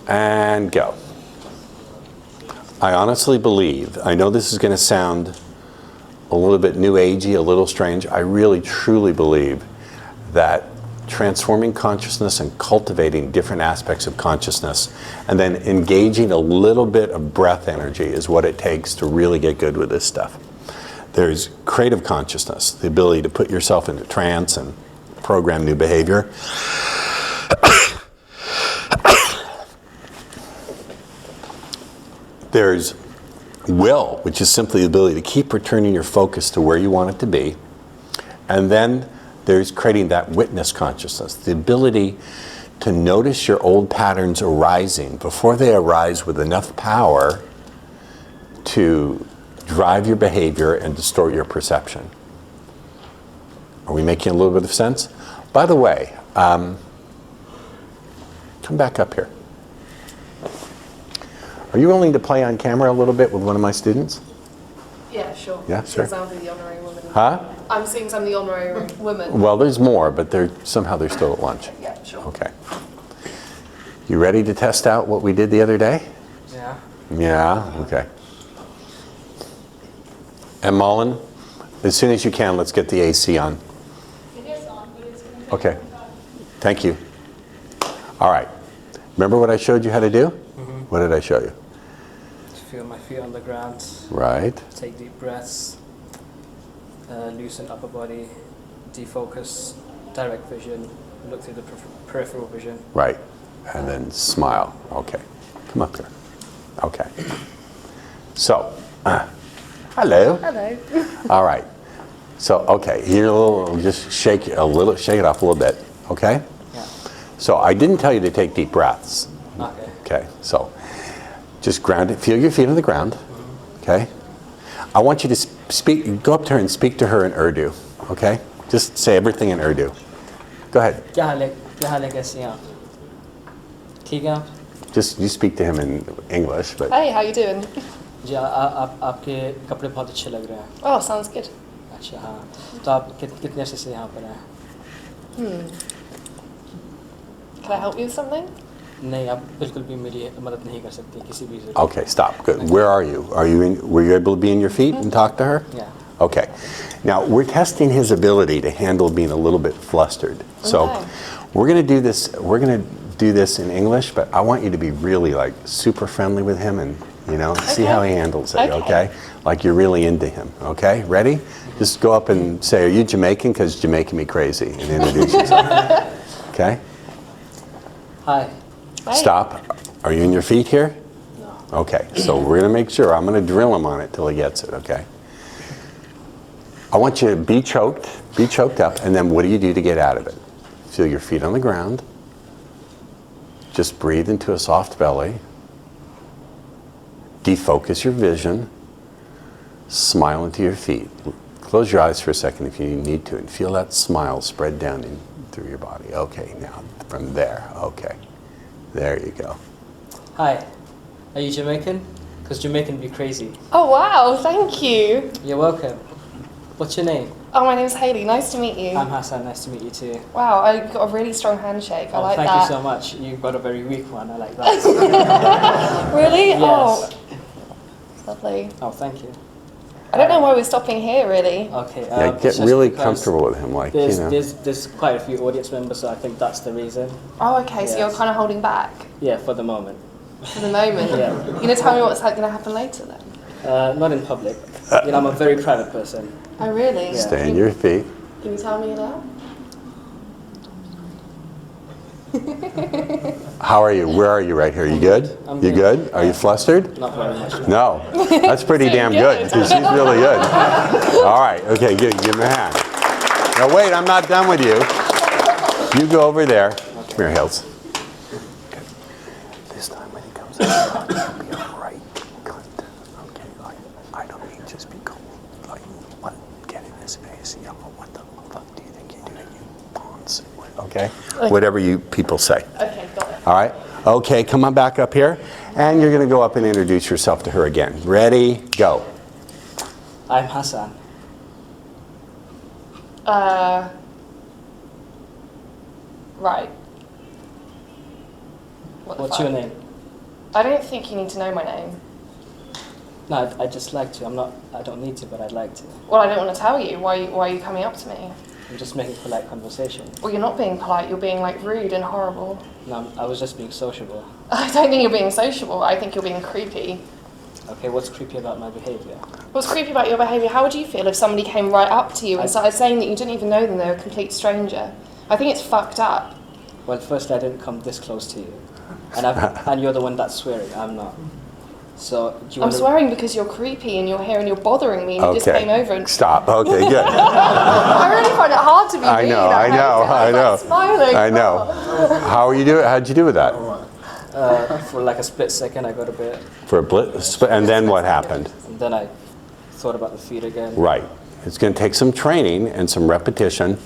And go. I honestly believe, I know this is going to sound a little bit new agey, a little strange. I really truly believe that transforming consciousness and cultivating different aspects of consciousness and then engaging a little bit of breath energy is what it takes to really get good with this stuff. There's creative consciousness, the ability to put yourself into trance and program new behavior. There's will, which is simply the ability to keep returning your focus to where you want it to be. And then there's creating that witness consciousness, the ability to notice your old patterns arising before they arise with enough power to drive your behavior and distort your perception. Are we making a little bit of sense? By the way, come back up here. Are you willing to play on camera a little bit with one of my students? Yeah, sure. Yeah, sure. Some of the honorary women. Huh? I'm seeing some of the honorary women. Well, there's more, but somehow they're still at lunch. Yeah, sure. Okay. You ready to test out what we did the other day? Yeah. Yeah? Okay. And Mullen, as soon as you can, let's get the AC on. It is on, but it's going to Okay. Thank you. All right. Remember what I showed you how to do? Mm-hmm. What did I show you? Feel my feet on the ground. Right. Take deep breaths. Loosen upper body. Defocus. Direct vision. Look through the peripheral vision. Right. And then smile. Okay. Come up here. Okay. So, hello. Hello. All right. So, okay, here just shake it off a little bit, okay? Yeah. So I didn't tell you to take deep breaths. Okay. Okay, so just ground it, feel your feet on the ground, okay? I want you to go up to her and speak to her in Urdu, okay? Just say everything in Urdu. Go ahead. क्या हाल है कैसी हैं आप? ठीक हैं आप? Just you speak to him in English, but Hey, how you doing? जी आप आपके कपड़े बहुत अच्छे लग रहे हैं. Oh, sounds good. अच्छा हाँ. तो आप कितने अर्से से यहाँ पर हैं? Can I help you with something? नहीं, आप बिल्कुल भी मेरी मदद नहीं कर सकती किसी भी जरूरत. okay, stop. Good. Where are you? Were you able to be in your feet and talk to her? Yeah. Okay. Now, we're testing his ability to handle being a little bit flustered. So, Okay. we're going to do this. We're going to do this in English, but I want you to be really like super friendly with him and, see how he handles it, okay? Like you're really into him, okay? Ready? Just go up and say, "Are you Jamaican? Because you're making me crazy," and introduce yourself. Okay? Hi. Hey. Stop. Are you in your feet here? No. Okay, so we're going to make sure. I'm going to drill him on it till he gets it, okay? I want you to be choked up, and then what do you do to get out of it? Feel your feet on the ground. Just breathe into a soft belly. Defocus your vision. Smile into your feet. Close your eyes for a second if you need to, and feel that smile spread down through your body. Okay, now from there, okay. There you go. Hi. Are you Jamaican? Because Jamaican be crazy. Oh, wow, thank you. You're welcome. What's your name? Oh, my name's Hayley. Nice to meet you. I'm Hassan. Nice to meet you too. Wow, I got a really strong handshake. I like thank that. you so much. You've got a very weak one. I like that. Really? Yes. Oh, lovely. Oh, thank you. I don't know why we're stopping here, really. Okay. Yeah, it's get just really because comfortable with him, like, There's quite a few audience members, so I think that's the reason. Oh, okay, so Yes. you're kind of holding back Yeah, for the moment. for the moment. Yeah. You're going to tell me what's going to happen later then? Not in public. I'm a very private person. Oh, really? Yeah. Stay on your feet. Can you tell me now? How are you? Where are you right here? You good? I'm You good. good? Are you flustered? Not very much. No. That's pretty damn good because she's really good. All right. Okay, good. Give him a hand. Now wait, I'm not done with you. You go over there. Come here, Hills. This time when he comes out, he'll be a right cunt. Okay, like, I don't mean just be cool. Like, what? Get in his face. You know, what the fuck do you think you're doing, you pawns? Okay? Whatever you people say. Okay, got it. All right. Okay, come on back up here. And you're going to go up and introduce yourself to her again. Ready? Go. I'm Hassan. Right. What's your name? I don't think you need to know my name. No, I'd just like to. I don't need to, but I'd like to. Well, I don't want to tell you. Why are you coming up to me? I'm just making polite conversation. Well, you're not being polite. You're being like rude and horrible. No, I was just being sociable. I don't think you're being sociable. I think you're being creepy. Okay, what's creepy about my behaviour? What's creepy about your behaviour? How would you feel if somebody came right up to you and started saying that you didn't even know them, they were a complete stranger? I think it's fucked up. Well, firstly, I didn't come this close to you. And you're the one that's swearing, I'm not. So, do you I'm want swearing because you're creepy and you're here and you're bothering me and you just came over and... Stop. Okay, good. I really find it hard to be I mean. know, I know, I know. Smiling. I know. How are you doing? How'd you do with that? For like a split second, I got a bit, For a blitz, and then what happened? and then I thought about the feet again. Right. It's going to take some training and some repetition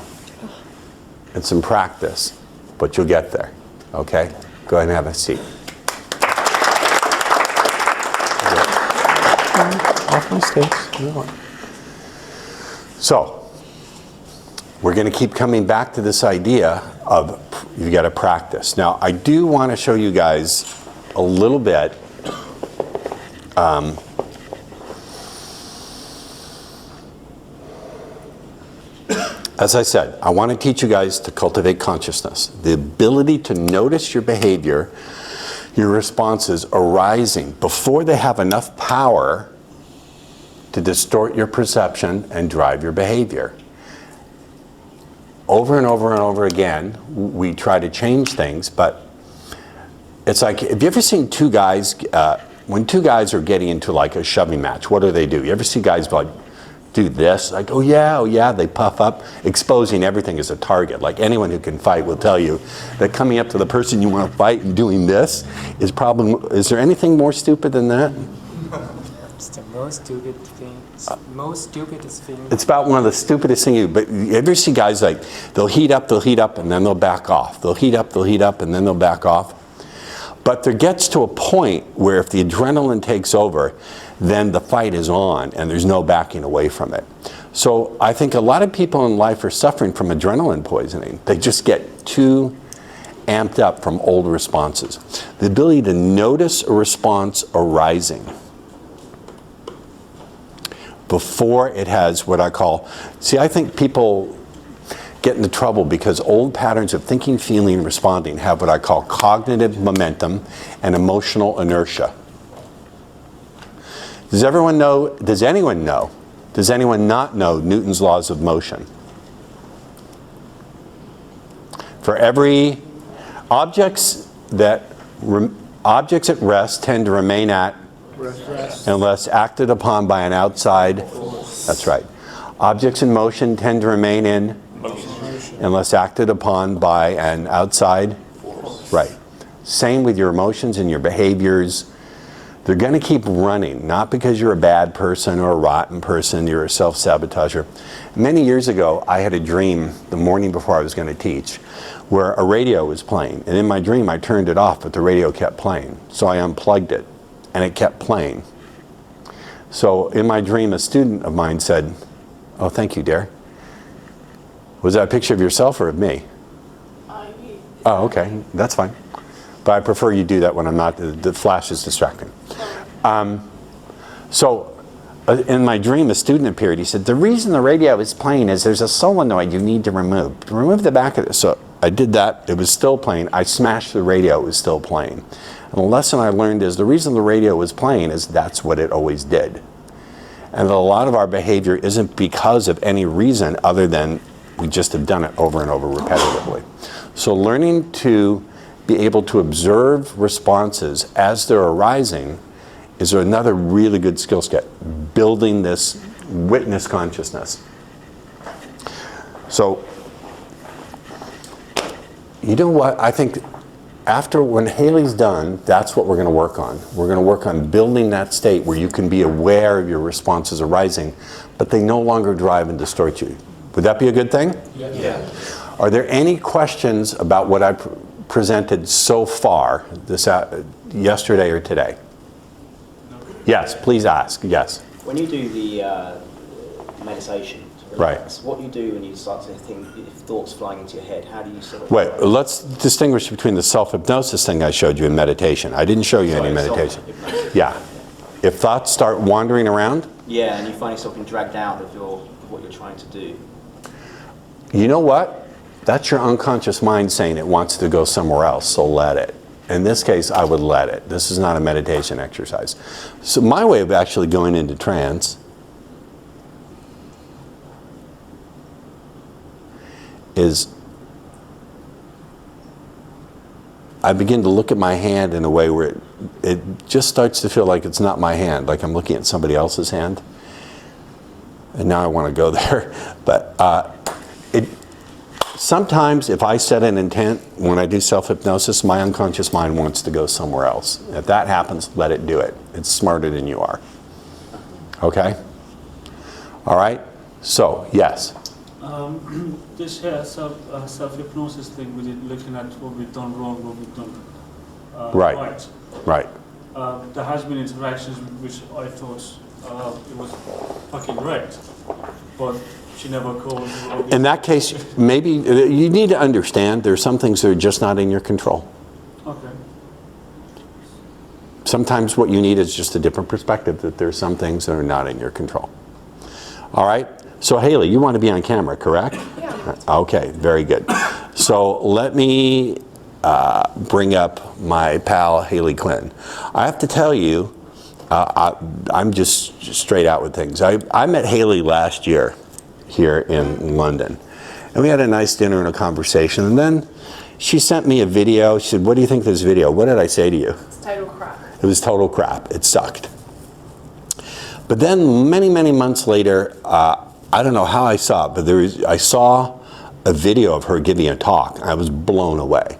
and some practice, but you'll get there. Okay? Go ahead and have a seat. Off my stage. No. So, we're going to keep coming back to this idea of you got to practice. Now, I do want to show you guys a little bit. As I said, I want to teach you guys to cultivate consciousness, the ability to notice your behavior, your responses arising before they have enough power to distort your perception and drive your behavior. Over and over and over again, we try to change things, but it's like, have you ever seen two guys, when two guys are getting into like a shoving match, what do? You ever see guys like do this, like, oh yeah, they puff up, exposing everything as a target. Like anyone who can fight will tell you that coming up to the person you want to fight and doing this is probably, is there anything more stupid than that? It's the most stupid thing. Most stupidest thing. It's about one of the stupidest things but you ever see guys like, they'll heat up, and then they'll back off. They'll heat up, and then they'll back off. But there gets to a point where if the adrenaline takes over, then the fight is on and there's no backing away from it. So I think a lot of people in life are suffering from adrenaline poisoning. They just get too amped up from old responses. The ability to notice a response arising before it has what I call, I think people get into trouble because old patterns of thinking, feeling, responding have what I call cognitive momentum and emotional inertia. Does anyone not know Newton's laws of motion? For every objects at rest tend to remain at rest unless acted upon by an outside force. That's right. Objects in motion tend to remain in motion unless acted upon by an outside force. Right. Same with your emotions and your behaviors. They're going to keep running, not because you're a bad person or a rotten person, you're a self-sabotager. Many years ago, I had a dream the morning before I was going to teach where a radio was playing. And in my dream, I turned it off, but the radio kept playing. So I unplugged it, and it kept playing. So in my dream, a student of mine said, "Oh, thank you, Dare." Was that a picture of yourself or of me? Oh, okay, that's fine. But I prefer you do that when I'm not, the flash is distracting. In my dream, a student appeared. He said, "The reason the radio is playing is there's a solenoid you need to remove. Remove the back of it." So I did that. It was still playing. I smashed the radio. It was still playing. And the lesson I learned is the reason the radio was playing is that's what it always did. And a lot of our behavior isn't because of any reason other than we just have done it over and over repetitively. So learning to be able to observe responses as they're arising is another really good skill set, building this witness consciousness. So, you know what, I think when Haley's done, that's what we're going to work on. We're going to work on building that state where you can be aware of your responses arising, but they no longer drive and distort you. Would that be a good thing? Yeah. Are there any questions about what I presented so far yesterday or today? No. Yes, please ask. Yes. When you do the meditation, relax. What you do when you start to think, if thoughts flying into your head, how do you sort of... Wait, let's distinguish between the self-hypnosis thing I showed you and meditation. I didn't show you any Sorry, meditation. self-hypnosis. Yeah. If thoughts start wandering around, Yeah, and you find yourself being dragged out of what you're trying to do. you know what? That's your unconscious mind saying it wants to go somewhere else, so let it. In this case, I would let it. This is not a meditation exercise. So my way of actually going into trance is I begin to look at my hand in a way where it just starts to feel like it's not my hand, like I'm looking at somebody else's hand. And now I want to go there. But sometimes if I set an intent, when I do self-hypnosis, my unconscious mind wants to go somewhere else. If that happens, let it do it. It's smarter than you are. Okay? All right? So, yes. This self-hypnosis thing, we did looking at what we've done wrong, what we've done Right. Right. There has been interactions which I thought it was fucking right, but she never called. In that case, maybe you need to understand there's some things that are just not in your control. Okay. Sometimes what you need is just a different perspective, that there's some things that are not in your control. All right? So Haley, you want to be on camera, correct? Yeah. Okay, very good. So let me bring up my pal Haley Clinton. I have to tell you, I'm just straight out with things. I met Haley last year here in London, and we had a nice dinner and a conversation, and then she sent me a video. She said, "What do you think of this video?" What did I say to you? It's total crap. It was total crap. It sucked. But then many, many months later, I don't know how I saw it, but I saw a video of her giving a talk. I was blown away.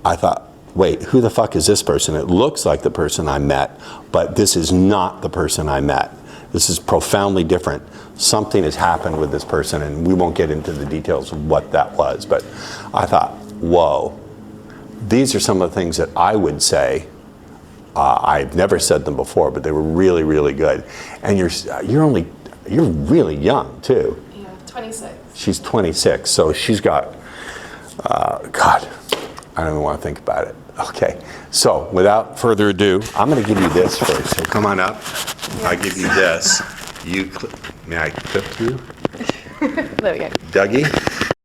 I thought, wait, who the fuck is this person? It looks like the person I met, but this is not the person I met. This is profoundly different. Something has happened with this person, and we won't get into the details of what that was, but I thought, whoa. These are some of the things that I would say. I've never said them before, but they were really, really good. And you're really young too. Yeah, 26. She's 26, so she's got, God, I don't even want to think about it. Okay, so without further ado, I'm going to give you this first. So come on up. I give you this. May I clip through? There we go. Dougie?